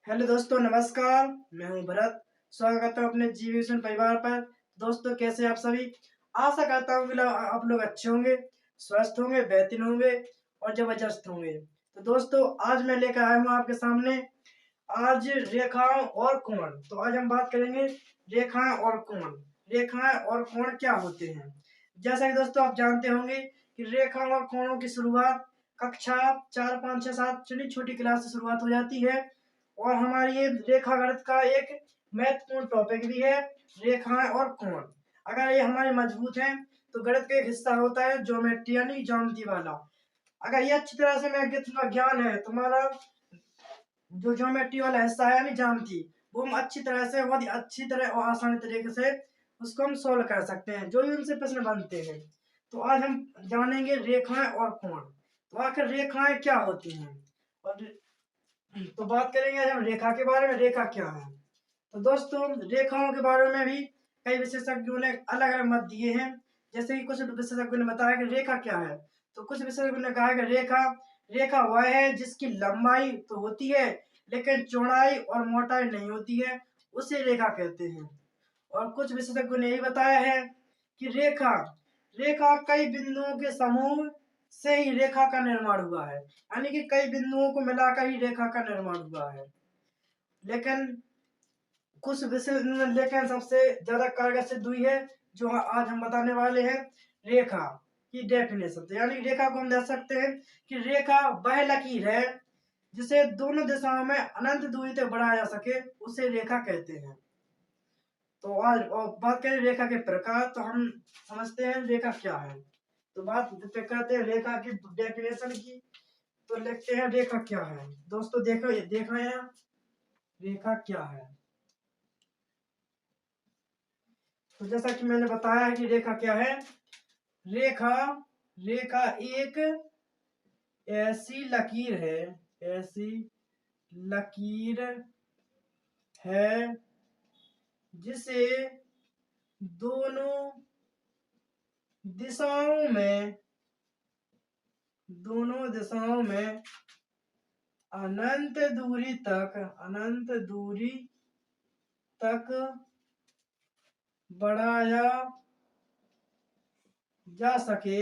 Hello दोस्तों, नमस्कार। मैं हूं भरत। स्वागत करता हूं अपने जीविशन परिवार पर। दोस्तों, कैसे हैं आप सभी? आशा करता हूं कि आप लोग अच्छे होंगे, स्वस्थ होंगे, बेहतरीन होंगे और जबरदस्त होंगे। तो दोस्तों, आज मैं लेकर आया हूं आपके सामने आज रेखाओं और कोण। तो आज हम बात करेंगे रेखाएं और कोण। रेखाएं और कोण क्या होते हैं? जैसा कि दोस्तों आप जानते होंगे कि रेखाओं और कोणों की शुरुआत कक्षा 4, 5, 6, 7 चलिए छोटी क्लास से शुरुआत हो जाती है। और हमारी ये रेखागणित का एक महत्वपूर्ण टॉपिक भी है, रेखाएं और कोण। अगर ये हमारे मजबूत हैं तो गणित का एक हिस्सा होता है ज्योमेट्री यानी ज्यामिति वाला। अगर ये अच्छी तरह से मैं तुम्हारा ज्ञान है, तुम्हारा जो ज्योमेट्री वाला हिस्सा है यानी ज्यामिति, वो हम अच्छी तरह से बहुत ही अच्छी तरह और आसानी तरीके से उसको हम सोल्व कर सकते हैं, जो भी उनसे प्रश्न बनते हैं। तो आज हम जानेंगे रेखाएं और कोण। तो आखिर रेखाएं क्या होती हैं और तो बात करेंगे आज हम रेखा के बारे में। रेखा क्या है? तो दोस्तों, रेखाओं के बारे में भी कई विशेषज्ञों ने अलग अलग मत दिए हैं। जैसे कि कुछ विशेषज्ञों ने बताया कि रेखा क्या है, तो कुछ विशेषज्ञों ने कहा कि रेखा रेखा वह है जिसकी लंबाई तो होती है लेकिन चौड़ाई और मोटाई नहीं होती है, उसे रेखा कहते हैं। और कुछ विशेषज्ञों ने यही बताया है कि रेखा रेखा कई बिंदुओं के समूह से ही रेखा का निर्माण हुआ है, यानी कि कई बिंदुओं को मिलाकर ही रेखा का निर्माण हुआ है। लेकिन कुछ विषय लेकिन सबसे ज्यादा कारगर सिद्ध हुई है जो आज हम बताने वाले हैं, रेखा की डेफिनेशन। यानी रेखा को हम देख सकते हैं कि रेखा वह लकीर है जिसे दोनों दिशाओं में अनंत दूरी तक बढ़ाया जा सके, उसे रेखा कहते हैं। तो आज और बात करें रेखा के प्रकार, तो हम समझते हैं रेखा क्या है। तो बात करते हैं रेखा की डेफिनेशन की। तो लिखते हैं रेखा क्या है। दोस्तों देखो, ये देख रहे हैं रेखा क्या है। तो जैसा कि मैंने बताया है कि रेखा क्या है। रेखा रेखा एक ऐसी लकीर है, ऐसी लकीर है जिसे दोनों दिशाओं में अनंत दूरी तक बढ़ाया जा सके,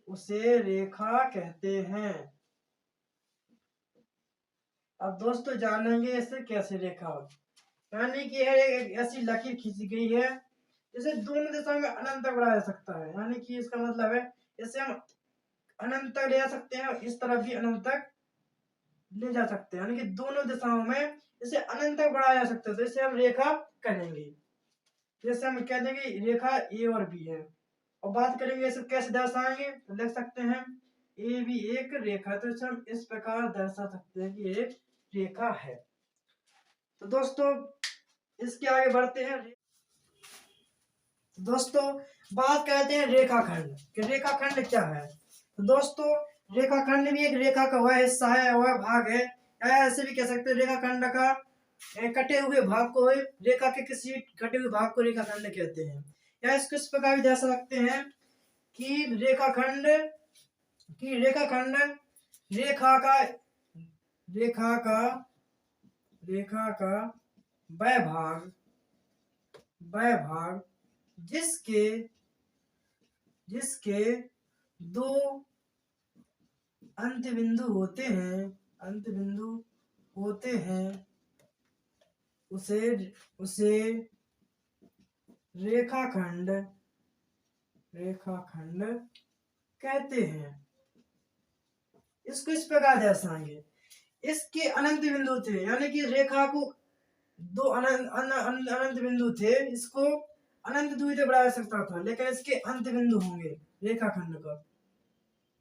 उसे रेखा कहते हैं। अब दोस्तों जानेंगे इसे कैसे रेखा हो। यानी कि यह एक ऐसी लकीर खींची गई है जिसे दोनों दिशाओं में अनंत तक बढ़ाया जा सकता है। यानी कि इसका मतलब है इसे हम अनंत तक ले जा सकते हैं और इस तरफ भी अनंत तक ले जा सकते हैं, यानी कि दोनों दिशाओं में इसे अनंत तक बढ़ाया जा सकता है। तो इसे हम रेखा कहेंगे। जैसे हम कह देंगे रेखा ए और बी है। और बात करेंगे इसे कैसे दर्शाएंगे, तो लिख सकते हैं ए भी एक रेखा। तो इसे हम इस प्रकार दर्शा सकते हैं कि एक रेखा है। तो दोस्तों इसके आगे बढ़ते हैं। दोस्तों बात करते हैं रेखाखंड कि रेखाखंड क्या है। तो दोस्तों रेखाखंड भी एक रेखा का वह हिस्सा है, वह भाग है, या ऐसे भी कह सकते हैं रेखाखंड का कटे हुए भाग को रेखा के किसी कटे हुए भाग को रेखाखंड कहते हैं। या इसको इस प्रकार भी दर्शा सकते हैं कि रेखाखंड रेखा का रेखा का रेखा का वह भाग जिसके जिसके दो अंत बिंदु होते हैं, उसे रेखाखंड कहते हैं। इसको इस प्रकार दर्शाएंगे, इसके अनंत बिंदु थे, यानी कि रेखा को दो अनंत बिंदु थे, इसको अनंत दूरी तक बढ़ाया सकता था, लेकिन इसके अंत बिंदु होंगे रेखाखंड का,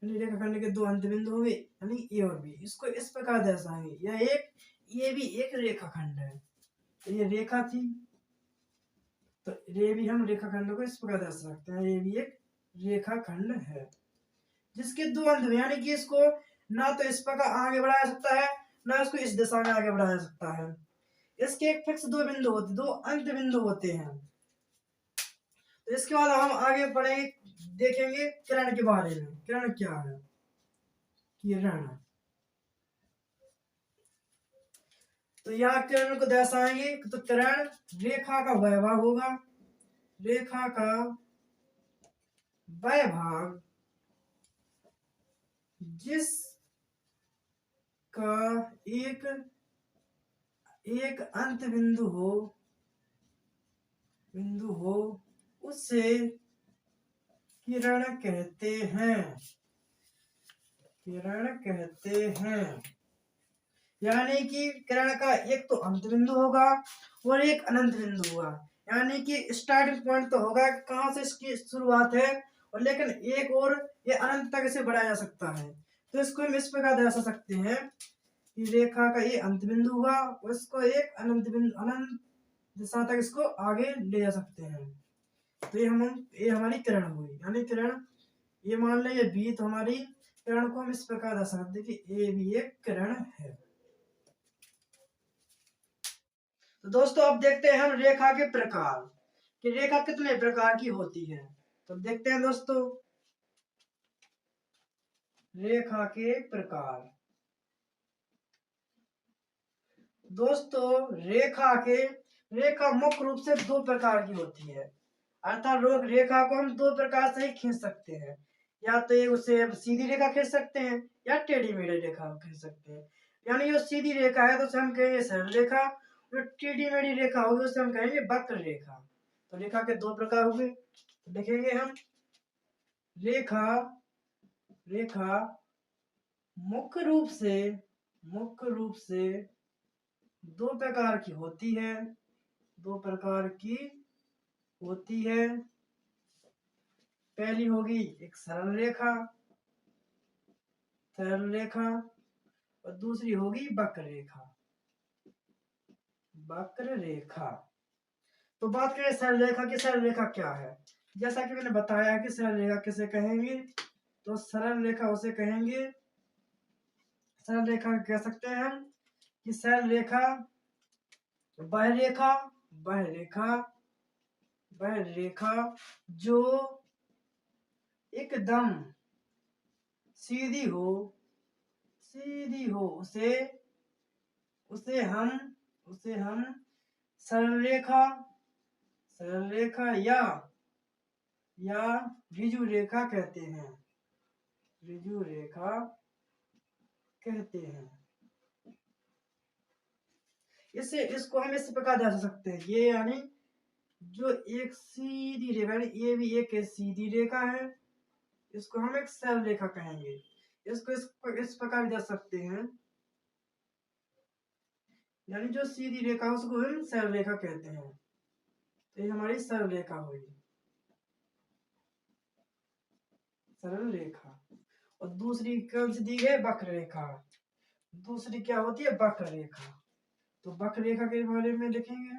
रेखाखंड के दो अंत बिंदु होंगे यानी ए और बी। इसको इस प्रकार दर्शाएंगे, ये भी एक रेखाखंड है। तो ये रेखा थी, तो ये भी हम रेखाखंड को इस प्रकार दर्शा सकते हैं, ये भी एक रेखाखंड है जिसके दो अंत, यानी कि इसको ना तो इस प्रकार आगे बढ़ाया सकता है, ना इसको इस दिशा में आगे बढ़ाया सकता है। इसके एक फिक्स दो अंत बिंदु होते हैं। तो इसके बाद हम आगे पढ़ेंगे, देखेंगे किरण के बारे में। किरण क्या है? किरण तो यहाँ किरण को दर्शाएंगे तो किरण रेखा का वह भाग होगा, रेखा का वह भाग जिस का एक एक अंत बिंदु हो उसे किरण कहते हैं, किरण कहते हैं। यानी कि किरण का एक तो अंत बिंदु होगा और एक अनंत बिंदु होगा। यानी कि स्टार्टिंग पॉइंट तो होगा कहाँ से इसकी शुरुआत है, और लेकिन एक और ये अनंत तक इसे बढ़ाया जा सकता है। तो इसको हम इस प्रकार दर्शा सकते हैं कि रेखा का ये अंत बिंदु हुआ और इसको एक अनंत दिशा तक इसको आगे ले जा सकते हैं। तो ये हमारी किरण हुई। यानी किरण ये मान लें ये बी, तो हमारी किरण को हम इस प्रकार दर्शा सकते हैं कि ये भी एक किरण है। तो दोस्तों अब देखते हैं हम रेखा के प्रकार कि रेखा कितने प्रकार की होती है। तो देखते हैं दोस्तों रेखा के प्रकार। दोस्तों रेखा मुख्य रूप से दो प्रकार की होती है, अर्थात रेखा को हम दो प्रकार से ही खींच सकते हैं। या तो एक उसे सीधी रेखा खींच सकते हैं या टेढ़ी मेढ़ी रेखा खींच सकते हैं। यानी जो सीधी रेखा है तो उसे हम कहेंगे सरल रेखा, जो टेढ़ी मेढ़ी रेखा होगी उसे हम कहेंगे वक्र रेखा। तो रेखा के दो प्रकार हुए। तो देखेंगे हम रेखा रेखा मुख्य रूप से दो प्रकार की होती है, दो प्रकार की होती है। पहली होगी एक सरल रेखा और दूसरी होगी वक्र रेखा। तो बात करें सरल रेखा की, सरल रेखा क्या है। जैसा कि मैंने बताया है कि सरल रेखा किसे कहेंगे, तो सरल रेखा उसे कहेंगे, सरल रेखा कह सकते हैं हम कि सरल रेखा वह रेखा जो एकदम सीधी हो उसे हम सरल रेखा या ऋजु रेखा कहते हैं, इसको हम इस प्रकार दर्शा सकते हैं। ये यानी जो एक सीधी रेखा, ये भी एक सीधी रेखा है, इसको हम एक सरल रेखा कहेंगे। इसको इस प्रकार दर्शा सकते हैं, यानी जो सीधी रेखा उसको हम सरल रेखा कहते हैं। तो ये हमारी सरल रेखा हुई, सरल रेखा। और दूसरी कौन सी दी है, वक्र रेखा। दूसरी क्या होती है, वक्र रेखा। तो वक्र रेखा के बारे में देखेंगे।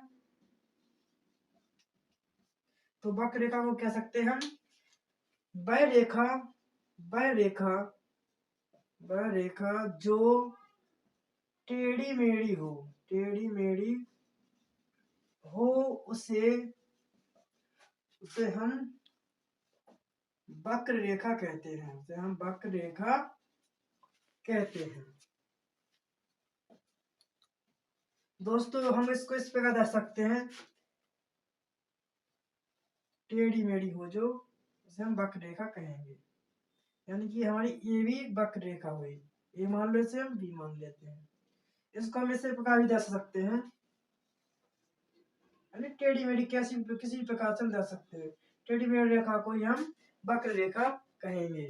तो वक्र रेखा को कह सकते हैं हम वह रेखा जो टेढ़ी मेढ़ी हो उसे हम वक्र रेखा कहते हैं। दोस्तों हम इसको इस प्रकार दर्शा सकते हैं, टेढ़ी मेढ़ी हो जो उसे हम वक्र रेखा कहेंगे। यानी कि हमारी ये भी वक्र रेखा हुई, ए मान लो इसे हम बी मान लेते हैं। इसको हम इस प्रकार भी दर्शा सकते हैं, यानी टेढ़ी मेढ़ी किसी प्रकार से हम दर्शा सकते हैं। टेढ़ी मेढ़ी रेखा को ही हम वक्र रेखा कहेंगे।